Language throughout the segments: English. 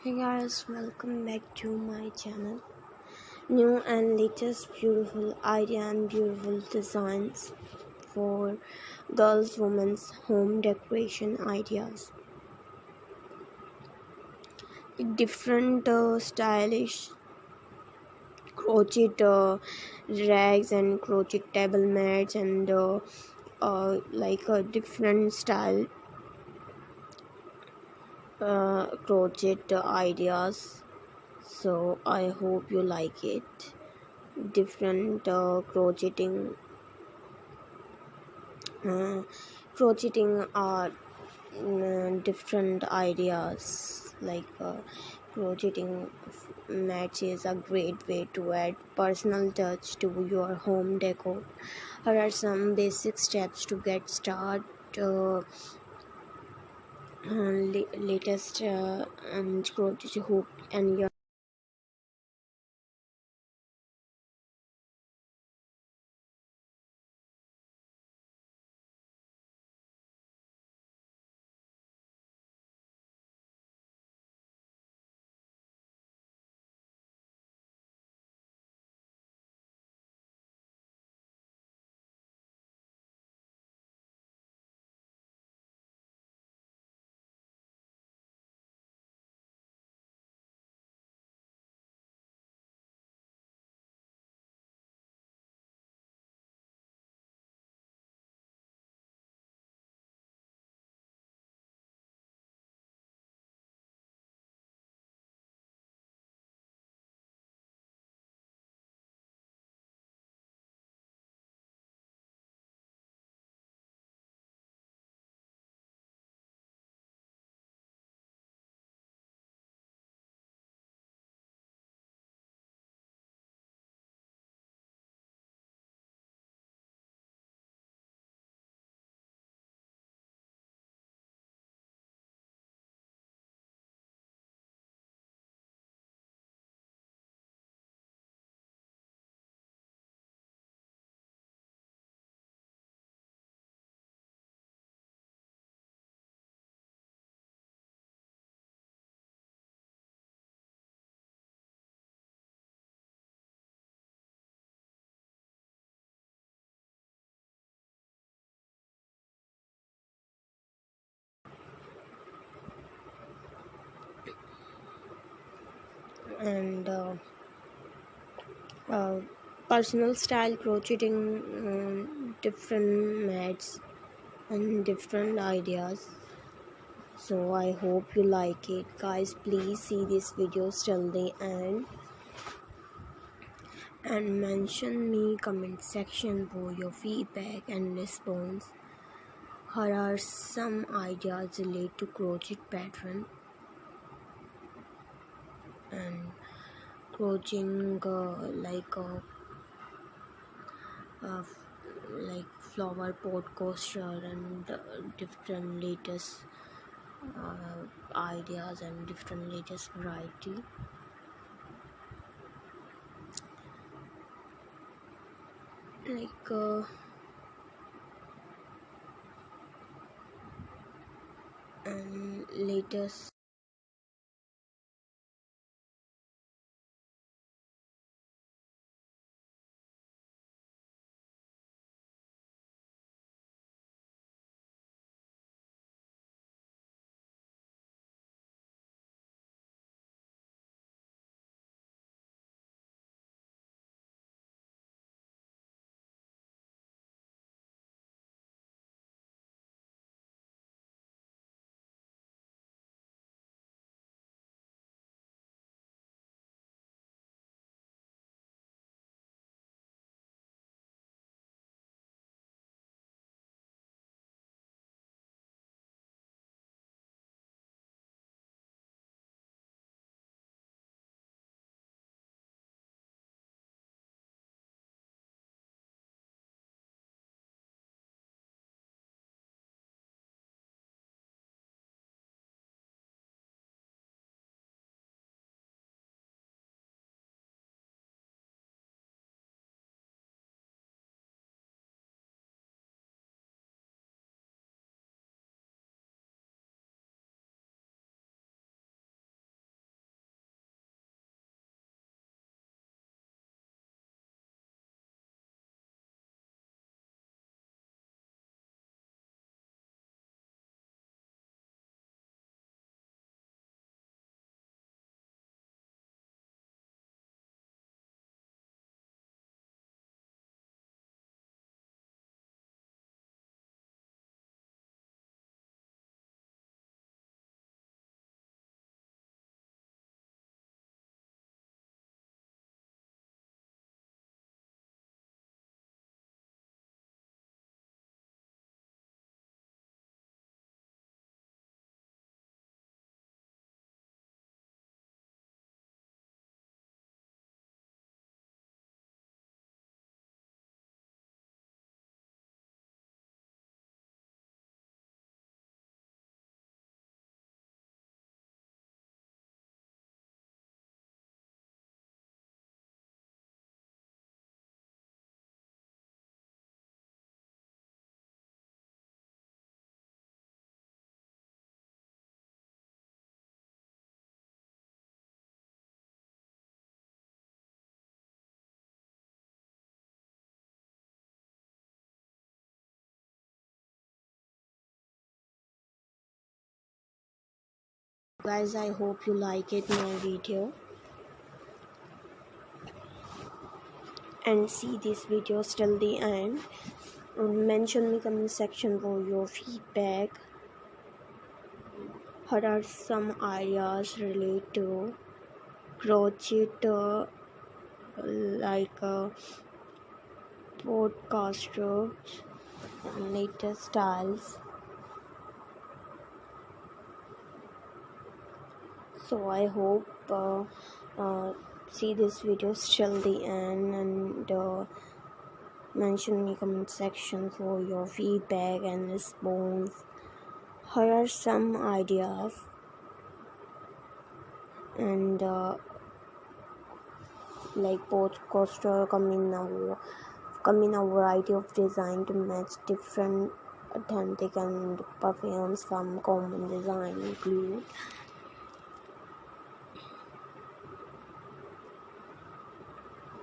Hey guys, welcome back to my channel. New and latest beautiful idea and beautiful designs for girls, women's home decoration ideas. Different stylish crochet rags and crochet table mats and like a different style crochet ideas. So I hope you like it. Different uh, crocheting are different ideas like crocheting mats is a great way to add personal touch to your home decor. Here are some basic steps to get started. uh, Latest crochet hook and your and uh, personal style crocheting, different mats and different ideas. So I hope you like it, guys. Please see this video till the end and mention me comment section for your feedback and response. Here are some ideas related to crochet pattern and crocheting uh, like flower pot coaster and different latest ideas and different latest variety like and latest Guys, I hope you like it my video and see this video till the end. Mention me comment section for your feedback. Here are some ideas related to crochet, like podcasters and latest styles. So I hope see this video till the end, and mention me comment section for your feedback and response. Here are some ideas, and like podcaster come in a variety of design to match different authentic and perfumes from common design include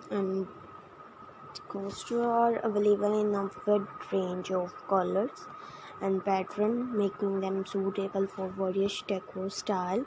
and coaster are available in a wide range of colors and pattern, making them suitable for various decor style.